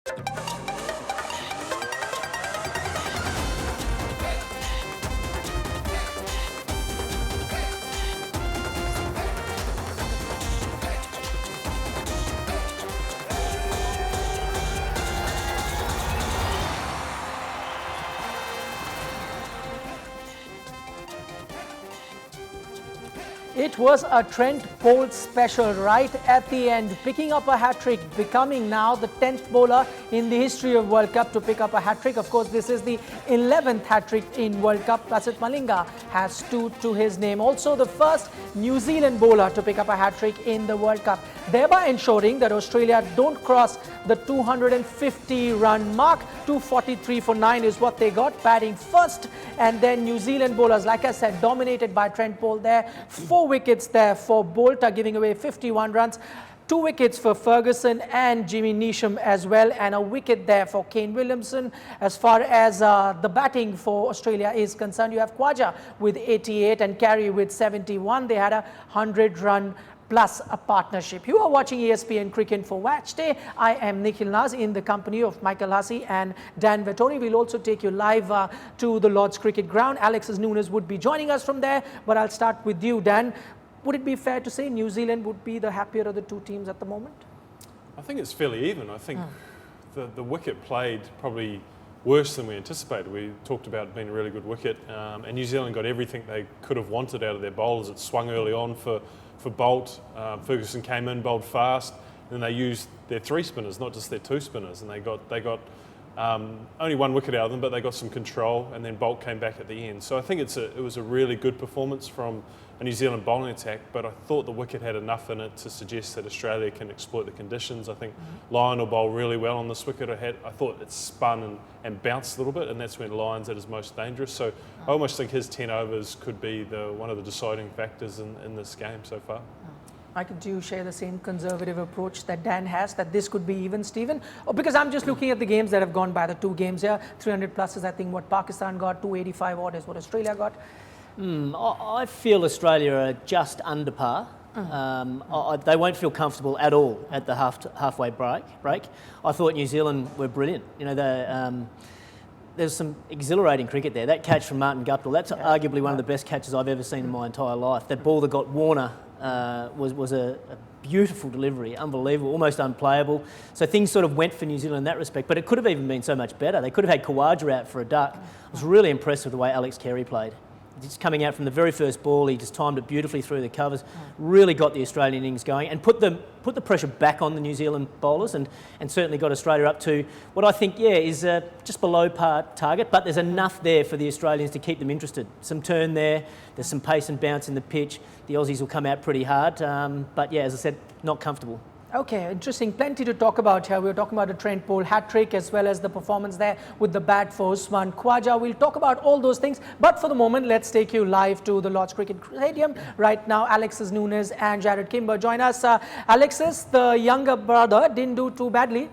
It was a Trent Boult special right at the end, picking up a hat-trick, becoming now the 10th bowler in the history of World Cup to pick up a hat-trick. Of course, this is the 11th hat-trick in World Cup. Lasith Malinga has 2 to his name. Also, the first New Zealand bowler to pick up a hat-trick in the World Cup, thereby ensuring that Australia don't cross the 250-run mark. 243 for 9 is what they got, batting first. And then New Zealand bowlers, like I said, dominated by Trent Boult there. 4 wickets there for Boult, are giving away 51 runs. 2 wickets for Ferguson and Jimmy Neesham as well, and a wicket there for Kane Williamson. As far as the batting for Australia is concerned, you have Khawaja with 88 and Carey with 71. They had a 100-run plus a partnership. You are watching ESPNcricinfo Match Day. I am Nikhil Naz in the company of Michael Hussey and Dan Vettori. We'll also take you live to the Lord's Cricket Ground. Alexis Nunes would be joining us from there, but I'll start with you, Dan. Would it be fair to say New Zealand would be the happier of the 2 teams at the moment? I think it's fairly even. I think the wicket played probably worse than we anticipated. We talked about it being a really good wicket, and New Zealand got everything they could have wanted out of their bowlers. It swung early on for Boult. Ferguson came in, bowled fast, and they used their 3 spinners, not just their 2 spinners, and they got only 1 wicket out of them, but they got some control, and then Boult came back at the end. So I think it was a really good performance from a New Zealand bowling attack, but I thought the wicket had enough in it to suggest that Australia can exploit the conditions. I think Lyon will bowl really well on this wicket. I thought it spun and bounced a little bit, and that's when Lyon's at his most dangerous. So I almost think his 10 overs could be one of the deciding factors in this game so far. Michael, do you share the same conservative approach that Dan has, that this could be even, Stephen? Or because I'm just looking at the games that have gone by, the 2 games here, 300 plus is I think what Pakistan got, 285 odd is what Australia got. I feel Australia are just under par. They won't feel comfortable at all at the halfway break. I thought New Zealand were brilliant. You know, there's some exhilarating cricket there. That catch from Martin Guptill, that's arguably one of the best catches I've ever seen in my entire life. That ball that got Warner was a beautiful delivery, unbelievable, almost unplayable. So things sort of went for New Zealand in that respect, but it could have even been so much better. They could have had Khawaja out for a duck. I was really impressed with the way Alex Carey played. Just coming out from the very first ball, he just timed it beautifully through the covers, really got the Australian innings going and put the pressure back on the New Zealand bowlers and certainly got Australia up to what I think, is just below par target, but there's enough there for the Australians to keep them interested. Some turn there, there's some pace and bounce in the pitch. The Aussies will come out pretty hard, but yeah, as I said, not comfortable. Okay, interesting. Plenty to talk about here. We were talking about a Trent Boult hat-trick as well as the performance there with the bat for Usman Khawaja. We'll talk about all those things. But for the moment, let's take you live to the Lord's Cricket Stadium. Right now, Alexis Nunes and Jared Kimber join us. Alexis, the younger brother, didn't do too badly.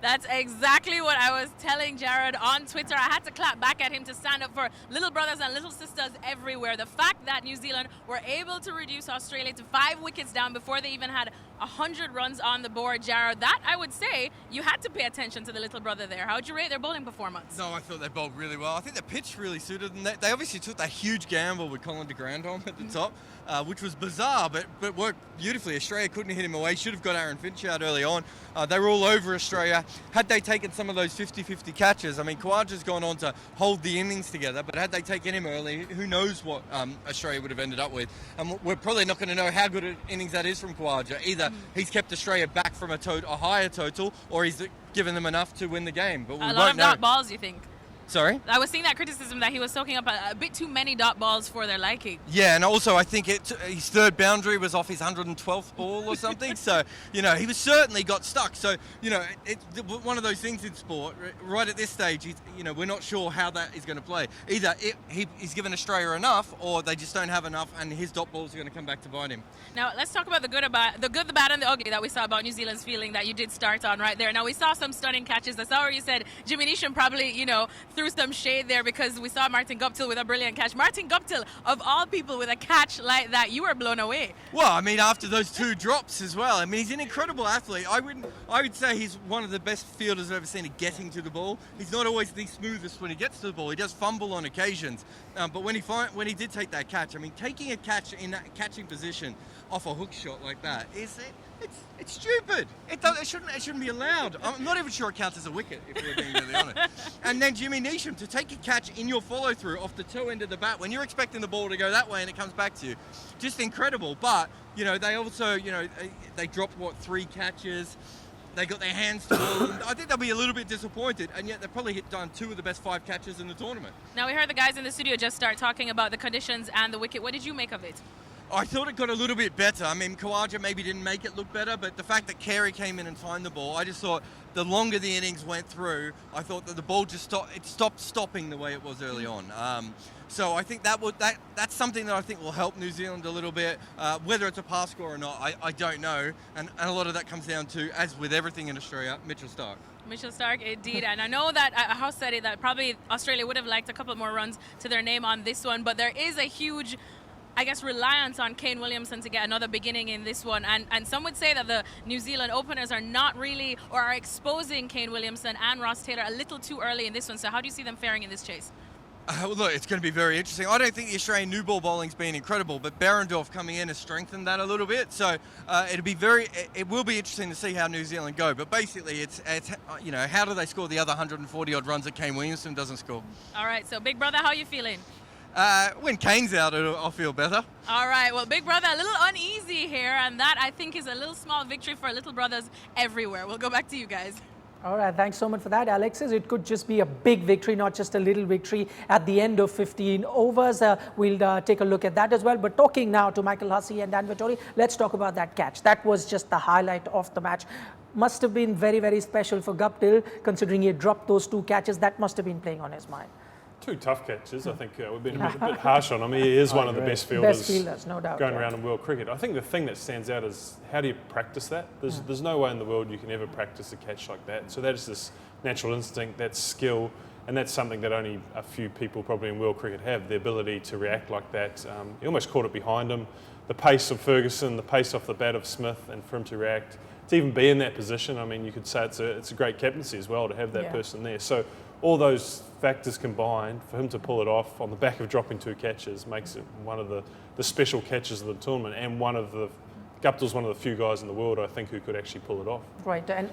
That's exactly what I was telling Jared on Twitter. I had to clap back at him to stand up for little brothers and little sisters everywhere. The fact that New Zealand were able to reduce Australia to 5 wickets down before they even had 100 runs on the board, Jared, that I would say you had to pay attention to the little brother there. How would you rate their bowling performance? No, I thought they bowled really well. I think the pitch really suited them. They obviously took that huge gamble with Colin de Grandhomme at the top, which was bizarre, but worked beautifully. Australia couldn't hit him away. Should have got Aaron Finch out early on. They were all over Australia. Had they taken some of those 50-50 catches, I mean, Khawaja's gone on to hold the innings together, but had they taken him early, who knows what Australia would have ended up with. And we're probably not going to know how good an innings that is from Khawaja. Either he's kept Australia back from a higher total, or he's given them enough to win the game. But we a lot of dot balls, you think? Sorry? I was seeing that criticism that he was soaking up a bit too many dot balls for their liking. Yeah, and also I think his third boundary was off his 112th ball or something. So, he was certainly got stuck. So, it's one of those things in sport, right at this stage, we're not sure how that is going to play. Either he's given Australia enough, or they just don't have enough, and his dot balls are going to come back to bite him. Now, let's talk about the good, the bad, and the ugly that we saw about New Zealand's fielding that you did start on right there. Now, we saw some stunning catches. I saw where you said Jimmy Neesham probably, threw threw some shade there because we saw Martin Guptill with a brilliant catch. Martin Guptill, of all people, with a catch like that, you were blown away. Well, I mean, after those 2 drops as well. I mean, he's an incredible athlete. I would say he's one of the best fielders I've ever seen at getting to the ball. He's not always the smoothest when he gets to the ball. He does fumble on occasions. But when he did take that catch, I mean, taking a catch in that catching position off a hook shot like that it's stupid. It shouldn't be allowed. I'm not even sure it counts as a wicket, if we're being really honest. And then Jimmy Neesham, to take a catch in your follow through off the toe end of the bat when you're expecting the ball to go that way and it comes back to you, just incredible. But they also they dropped 3 catches. They got their hands to the ball. I think they'll be a little bit disappointed, and yet they've probably done 2 of the best 5 catches in the tournament. Now, we heard the guys in the studio just start talking about the conditions and the wicket. What did you make of it? I thought it got a little bit better. I mean, Khawaja maybe didn't make it look better, but the fact that Carey came in and timed the ball, I just thought the longer the innings went through, I thought that the ball just stopped stopping the way it was early on. So I think that's something that I think will help New Zealand a little bit. Whether it's a pass score or not, I don't know. And a lot of that comes down to, as with everything in Australia, Mitchell Starc. Mitchell Starc, indeed. And I know that House said it, that probably Australia would have liked a couple more runs to their name on this one, but there is a huge, I guess, reliance on Kane Williamson to get another beginning in this one. And some would say that the New Zealand openers are not really, or are exposing Kane Williamson and Ross Taylor a little too early in this one. So how do you see them faring in this chase? Well, look, it's going to be very interesting. I don't think the Australian new ball bowling's been incredible, but Behrendorff coming in has strengthened that a little bit. So it will be interesting to see how New Zealand go. But basically, it's how do they score the other 140 odd runs that Kane Williamson doesn't score? All right. So, Big Brother, how are you feeling? When Kane's out, I'll feel better. All right. Well, Big Brother, a little uneasy here, and that I think is a little small victory for little brothers everywhere. We'll go back to you guys. All right, thanks so much for that, Alexis. It could just be a big victory, not just a little victory at the end of 15 overs. We'll take a look at that as well. But talking now to Michael Hussey and Dan Vettori, let's talk about that catch. That was just the highlight of the match. Must have been very, very special for Guptill, considering he had dropped those 2 catches. That must have been playing on his mind. 2 tough catches. I think we've been a bit harsh on him. He is one of the best fielders, no doubt, going around in world cricket. I think the thing that stands out is how do you practice that? There's no way in the world you can ever practice a catch like that. So that is this natural instinct, that's skill, and that's something that only a few people probably in world cricket have, the ability to react like that. He almost caught it behind him. The pace of Ferguson, the pace off the bat of Smith, and for him to react, to even be in that position, I mean, you could say it's a great captaincy as well to have that person there. So all those factors combined, for him to pull it off on the back of dropping 2 catches makes it one of the special catches of the tournament, and Guptill's one of the few guys in the world, I think, who could actually pull it off. Right, and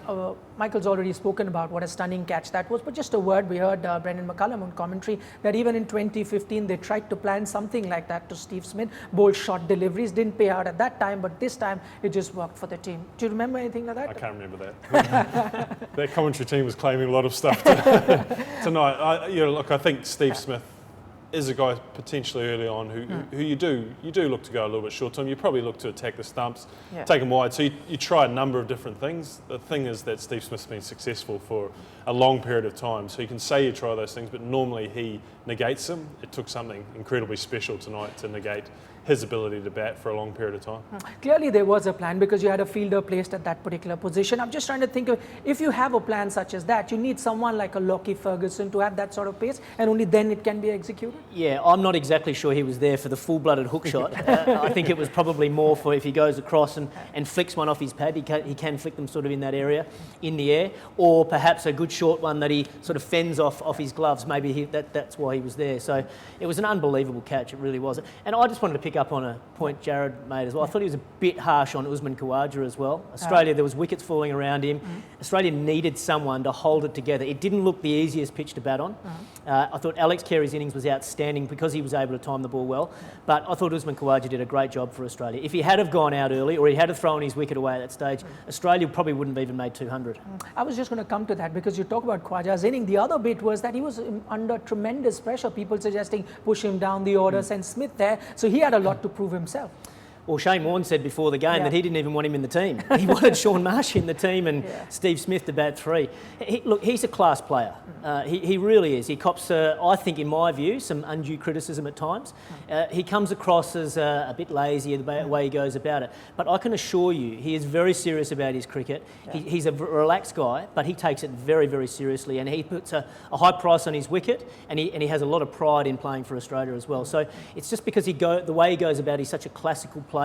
Michael's already spoken about what a stunning catch that was, but just a word, we heard Brendan McCullum on commentary that even in 2015 they tried to plan something like that to Steve Smith. Bold short deliveries didn't pay out at that time, but this time it just worked for the team. Do you remember anything like that? I can't remember that. That commentary team was claiming a lot of stuff tonight. Look, I think Steve Smith is a guy potentially early on who you do look to go a little bit short term. You probably look to attack the stumps, take them wide. So you try a number of different things. The thing is that Steve Smith's been successful for a long period of time. So you can say you try those things, but normally he negates them. It took something incredibly special tonight to negate his ability to bat for a long period of time. Clearly there was a plan because you had a fielder placed at that particular position. I'm just trying to think of, if you have a plan such as that, you need someone like a Lockie Ferguson to have that sort of pace, and only then it can be executed? Yeah, I'm not exactly sure he was there for the full-blooded hook shot. I think it was probably more for if he goes across and flicks one off his pad, he can flick them sort of in that area, in the air, or perhaps a good short one that he sort of fends off his gloves. Maybe that's why he was there. So it was an unbelievable catch, it really was. And I just wanted to pick up on a point Jared made as well. I thought he was a bit harsh on Usman Khawaja as well. Australia, there was wickets falling around him. Australia needed someone to hold it together. It didn't look the easiest pitch to bat on. I thought Alex Carey's innings was outstanding because he was able to time the ball well. But I thought Usman Khawaja did a great job for Australia. If he had have gone out early, or he had have thrown his wicket away at that stage, Australia probably wouldn't have even made 200. I was just going to come to that because you talk about Khawaja's inning. The other bit was that he was under tremendous pressure. People suggesting push him down the order, send Smith there. So he had a lot to prove himself. Well, Shane Warne said before the game that he didn't even want him in the team. He wanted Sean Marsh in the team and Steve Smith to bat 3. Look, he's a class player. He really is. He cops, I think, in my view, some undue criticism at times. He comes across as a bit lazy in the way he goes about it. But I can assure you, he is very serious about his cricket. He's a relaxed guy, but he takes it very, very seriously, and he puts a high price on his wicket, and he has a lot of pride in playing for Australia as well. So it's just because the way he goes about, he's such a classical player.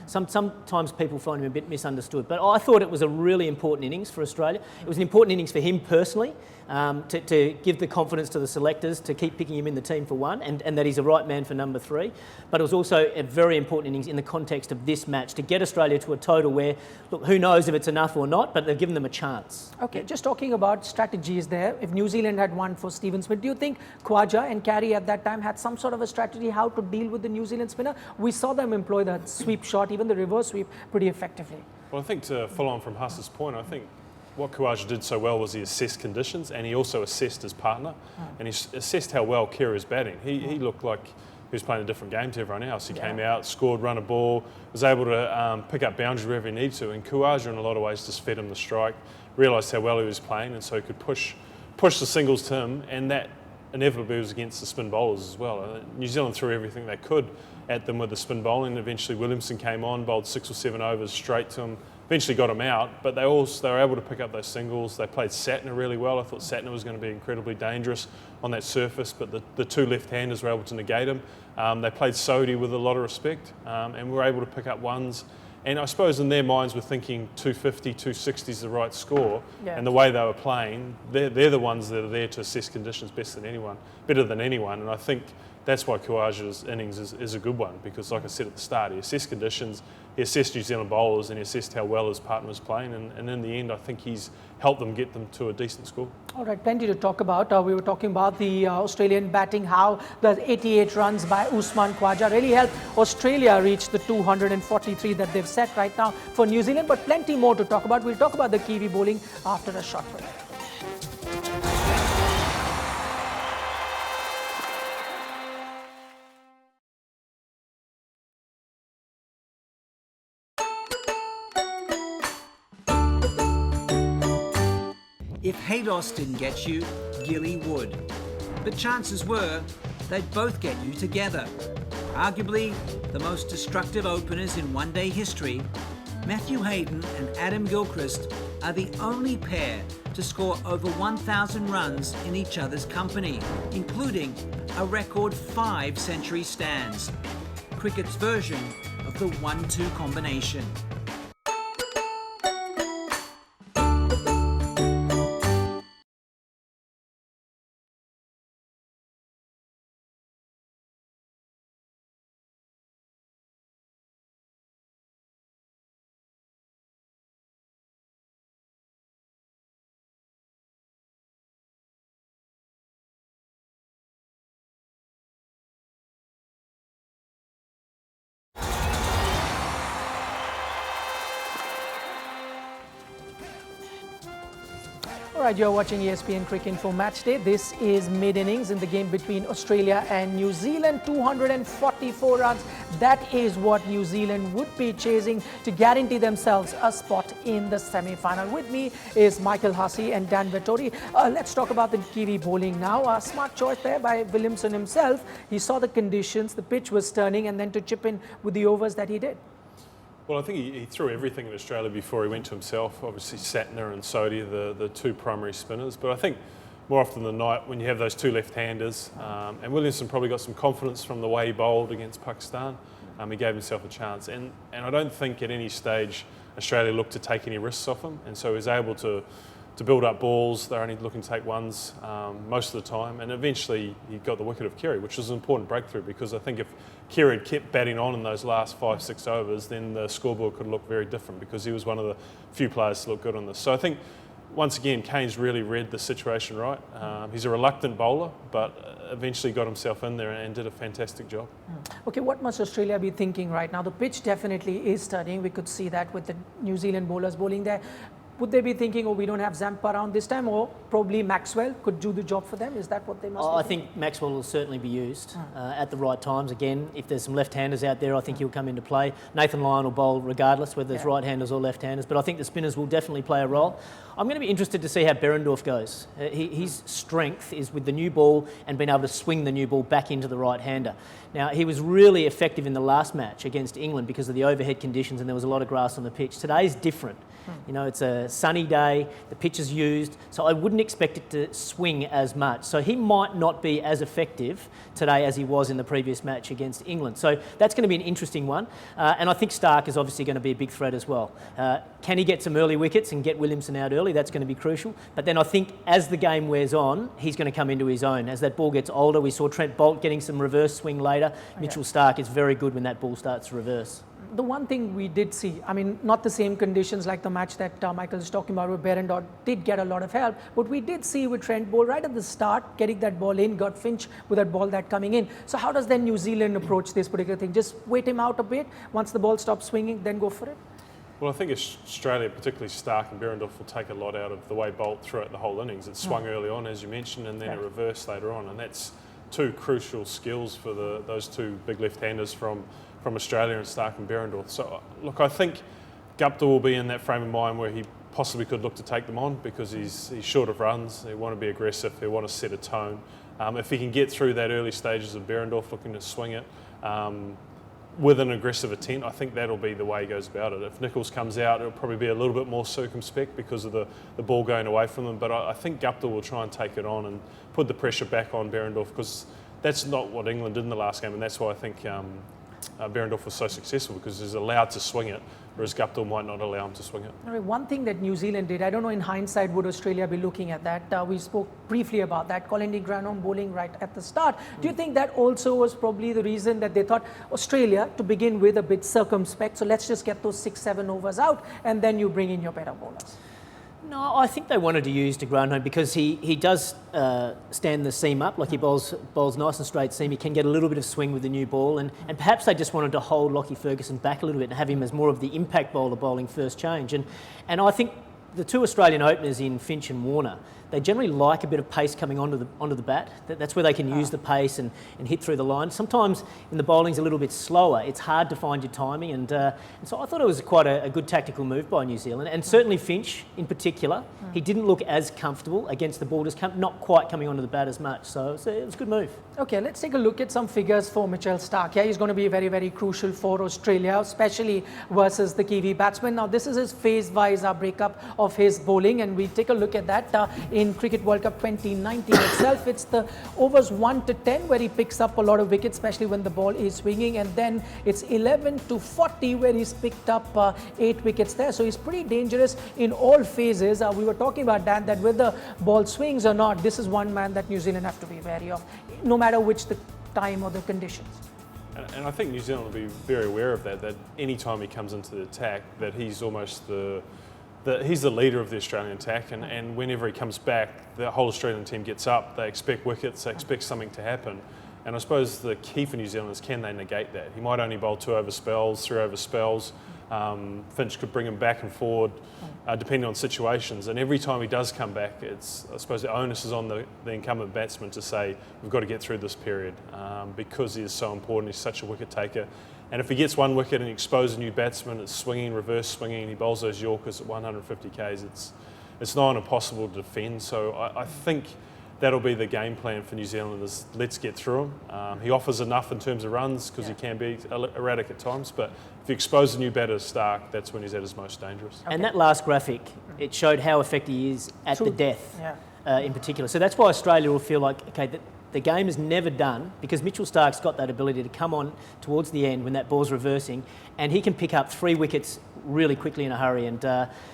Sometimes people find him a bit misunderstood, but I thought it was a really important innings for Australia. It was an important innings for him personally, to give the confidence to the selectors to keep picking him in the team for 1, and that he's a right man for number 3. But it was also a very important innings in the context of this match to get Australia to a total where, look, who knows if it's enough or not, but they've given them a chance. Okay, just talking about strategies there, if New Zealand had won for Stephen Smith, do you think Khawaja and Carey at that time had some sort of a strategy how to deal with the New Zealand spinner? We saw them employ the sweep shot, even the reverse sweep, pretty effectively. Well, I think to follow on from Huss's point, I think what Khawaja did so well was he assessed conditions, and he also assessed his partner, and he assessed how well Carey was batting. He looked like he was playing a different game to everyone else. He came out, scored, run a ball, was able to pick up boundaries wherever he needed to, and Khawaja in a lot of ways just fed him the strike, realised how well he was playing, and so he could push the singles to him, and that inevitably was against the spin bowlers as well. New Zealand threw everything they could at them with the spin bowling. Eventually Williamson came on, bowled 6 or 7 overs straight to him, eventually got him out, but they were able to pick up those singles. They played Satner really well. I thought Satner was going to be incredibly dangerous on that surface, but the 2 left-handers were able to negate him. They played Sodhi with a lot of respect, and were able to pick up ones. And I suppose in their minds were thinking 250, 260 is the right score, and the way they were playing, they're the ones that are there to assess conditions better than anyone, and I think that's why Khawaja's innings is a good one, because like I said at the start, he assessed conditions, he assessed New Zealand bowlers, and he assessed how well his partner was playing, and in the end I think he's helped them get them to a decent score. All right, plenty to talk about. We were talking about the Australian batting, how the 88 runs by Usman Khawaja really helped Australia reach the 243 that they've set right now for New Zealand, but plenty more to talk about. We'll talk about the Kiwi bowling after a short break. If Haydos didn't get you, Gilly would. But chances were they'd both get you together. Arguably the most destructive openers in one-day history, Matthew Hayden and Adam Gilchrist are the only pair to score over 1,000 runs in each other's company, including a record 5 century stands. Cricket's version of the 1-2 combination. All right, you're watching ESPNcricinfo Match Day. This is mid-innings in the game between Australia and New Zealand. 244 runs. That is what New Zealand would be chasing to guarantee themselves a spot in the semi-final. With me is Michael Hussey and Dan Vettori. Let's talk about the Kiwi bowling now. A smart choice there by Williamson himself. He saw the conditions, the pitch was turning, and then to chip in with the overs that he did. Well, I think he threw everything in Australia before he went to himself. Obviously, Satner and Sodhi, the 2 primary spinners. But I think more often than not, when you have those 2 left-handers, and Williamson probably got some confidence from the way he bowled against Pakistan, he gave himself a chance. And I don't think at any stage Australia looked to take any risks off him. And so he was able to build up balls. They're only looking to take ones most of the time. And eventually he got the wicket of Carey, which was an important breakthrough, because I think if Carey had kept batting on in those last 5-6 overs, then the scoreboard could look very different, because he was one of the few players to look good on this. So I think, once again, Kane's really read the situation right. He's a reluctant bowler, but eventually got himself in there and did a fantastic job. Okay, what must Australia be thinking right now? The pitch definitely is turning. We could see that with the New Zealand bowlers bowling there. would they be thinking, oh, we don't have Zampa around this time, or probably Maxwell could do the job for them? Is that what they must be I thinking? think Maxwell will certainly be used at the right times. Again, if there's some left-handers out there, I think he'll come into play. Nathan Lyon will bowl regardless, whether it's right-handers or left-handers, but I think the spinners will definitely play a role. I'm going to be interested to see how Behrendorff goes. His strength is with the new ball and being able to swing the new ball back into the right-hander. Now, he was really effective in the last match against England because of the overhead conditions and there was a lot of grass on the pitch. Today's different. You know, it's a sunny day, the pitch is used, so I wouldn't expect it to swing as much. So he might not be as effective today as he was in the previous match against England. So that's going to be an interesting one. And I think Stark is obviously going to be a big threat as well. Can he get some early wickets and get Williamson out early? That's going to be crucial. But then I think as the game wears on, he's going to come into his own. As that ball gets older, we saw Trent Boult getting some reverse swing later. Mitchell Stark is very good when that ball starts to reverse. The one thing we did see, I mean, not the same conditions like the match that Michael is talking about, where Behrendorff did get a lot of help, but we did see with Trent Boult right at the start, getting that ball in, got Finch with that ball that coming in. So how does then New Zealand approach this particular thing? Just wait him out a bit, once the ball stops swinging, then go for it? Well, I think Australia, particularly Stark and Behrendorff, will take a lot out of the way Boult throughout the whole innings. It swung early on, as you mentioned, and then it reversed later on, and that's two crucial skills for those two big left-handers from Australia and Stark and Behrendorff. So, look, I think Gupta will be in that frame of mind where he possibly could look to take them on because he's short of runs. They want to be aggressive. They want to set a tone. If he can get through that early stages of Behrendorff looking to swing it with an aggressive intent, I think that'll be the way he goes about it. If Nicholls comes out, it'll probably be a little bit more circumspect because of the ball going away from them. But I think Gupta will try and take it on and put the pressure back on Behrendorff because that's not what England did in the last game, and that's why I think Behrendorff was so successful because he's allowed to swing it, whereas Gupta might not allow him to swing it. All right, one thing that New Zealand did, I don't know in hindsight would Australia be looking at that. We spoke briefly about that, Colin de Grandhomme bowling right at the start. Do you think that also was probably the reason that they thought Australia, to begin with, a bit circumspect, so let's just get those 6-7 overs out and then you bring in your better bowlers? No, I think they wanted to use de Grandhomme because he does stand the seam up, like he bowls nice and straight seam. He can get a little bit of swing with the new ball, and perhaps they just wanted to hold Lockie Ferguson back a little bit and have him as more of the impact bowler bowling first change. And I think the two Australian openers in Finch and Warner, they generally like a bit of pace coming onto the bat. That's where they can use the pace and hit through the line. Sometimes when the bowling's a little bit slower, it's hard to find your timing. And so I thought it was quite a good tactical move by New Zealand. And certainly Finch in particular, he didn't look as comfortable against the ball, just not quite coming onto the bat as much. So it was a good move. Okay, let's take a look at some figures for Mitchell Stark. Yeah, he's going to be very, very crucial for Australia, especially versus the Kiwi batsman. Now, this is his phase-wise breakup of his bowling, and we take a look at that in Cricket World Cup 2019 itself. It's the overs 1 to 10 where he picks up a lot of wickets, especially when the ball is swinging, and then it's 11 to 40 where he's picked up 8 wickets there. So he's pretty dangerous in all phases. We were talking about that whether ball swings or not, this is one man that New Zealand have to be wary of, no matter which the time or the conditions. And I think New Zealand will be very aware of that any time he comes into the attack, that he's almost he's the leader of the Australian attack, and whenever he comes back, the whole Australian team gets up. They expect wickets, they expect something to happen. And I suppose the key for New Zealand is, can they negate that? He might only bowl 2 over spells, 3 over spells. Finch could bring him back and forward, depending on situations. And every time he does come back, I suppose the onus is on the incumbent batsman to say, we've got to get through this period because he is so important. He's such a wicket taker. And if he gets 1 wicket and he exposes a new batsman, it's swinging, reverse swinging, and he bowls those Yorkers at 150 Ks, it's nigh on impossible to defend. So I think that'll be the game plan for New Zealand, is let's get through him. He offers enough in terms of runs because he can be erratic at times, but if you expose a new batter Stark, that's when he's at his most dangerous. And that last graphic, it showed how effective he is at the death in particular. So that's why Australia will feel like, okay, the game is never done because Mitchell Stark's got that ability to come on towards the end when that ball's reversing, and he can pick up 3 wickets really quickly in a hurry. And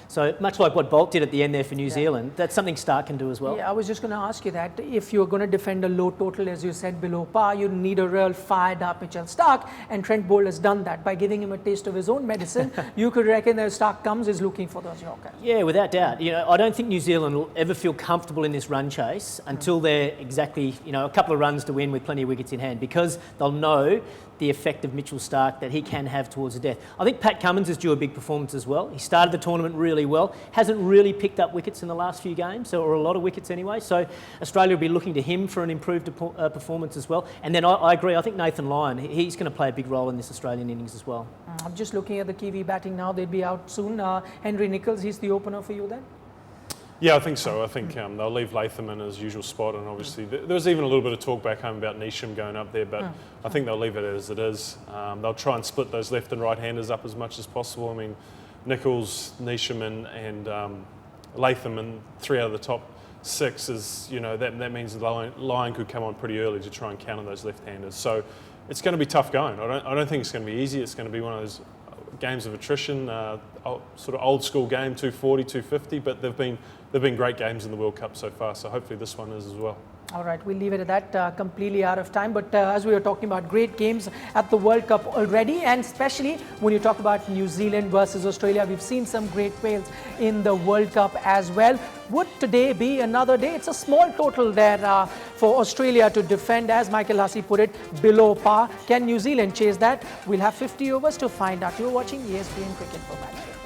so much like what Boult did at the end there for New Zealand, that's something Stark can do as well. Yeah, I was just going to ask you that. If you're going to defend a low total, as you said, below par, you need a real fired up Mitchell Stark, and Trent Boult has done that by giving him a taste of his own medicine. You could reckon that Stark comes is looking for those Yorkers. Yeah, without doubt. I don't think New Zealand will ever feel comfortable in this run chase until they're exactly, a couple of runs to win with plenty of wickets in hand, because they'll know the effect of Mitchell Stark that he can have towards the death. I think Pat Cummins is due a big performance as well. He started the tournament really well, hasn't really picked up wickets in the last few games, or a lot of wickets anyway, so Australia will be looking to him for an improved performance as well. And then I agree, I think Nathan Lyon, he's going to play a big role in this Australian innings as well. I'm just looking at the Kiwi batting now, they'll be out soon. Henry Nicholls, he's the opener for you then? Yeah, I think so. I think they'll leave Latham in his usual spot, and obviously there was even a little bit of talk back home about Neesham going up there, but I think they'll leave it as it is. They'll try and split those left and right-handers up as much as possible. I mean, Nicholls, Neesham and Latham and 3 out of the top 6 is, you know, that means Lyon could come on pretty early to try and counter those left-handers. So it's going to be tough going. I don't think it's going to be easy. It's going to be one of those games of attrition, sort of old school game, 240, 250, but they've been great games in the World Cup so far, so hopefully this one is as well. All right, we'll leave it at that, completely out of time. But as we were talking about great games at the World Cup already, and especially when you talk about New Zealand versus Australia, we've seen some great fails in the World Cup as well. Would today be another day? It's a small total there for Australia to defend, as Michael Hussey put it, below par. Can New Zealand chase that? We'll have 50 overs to find out. You're watching ESPN Cricket for Match.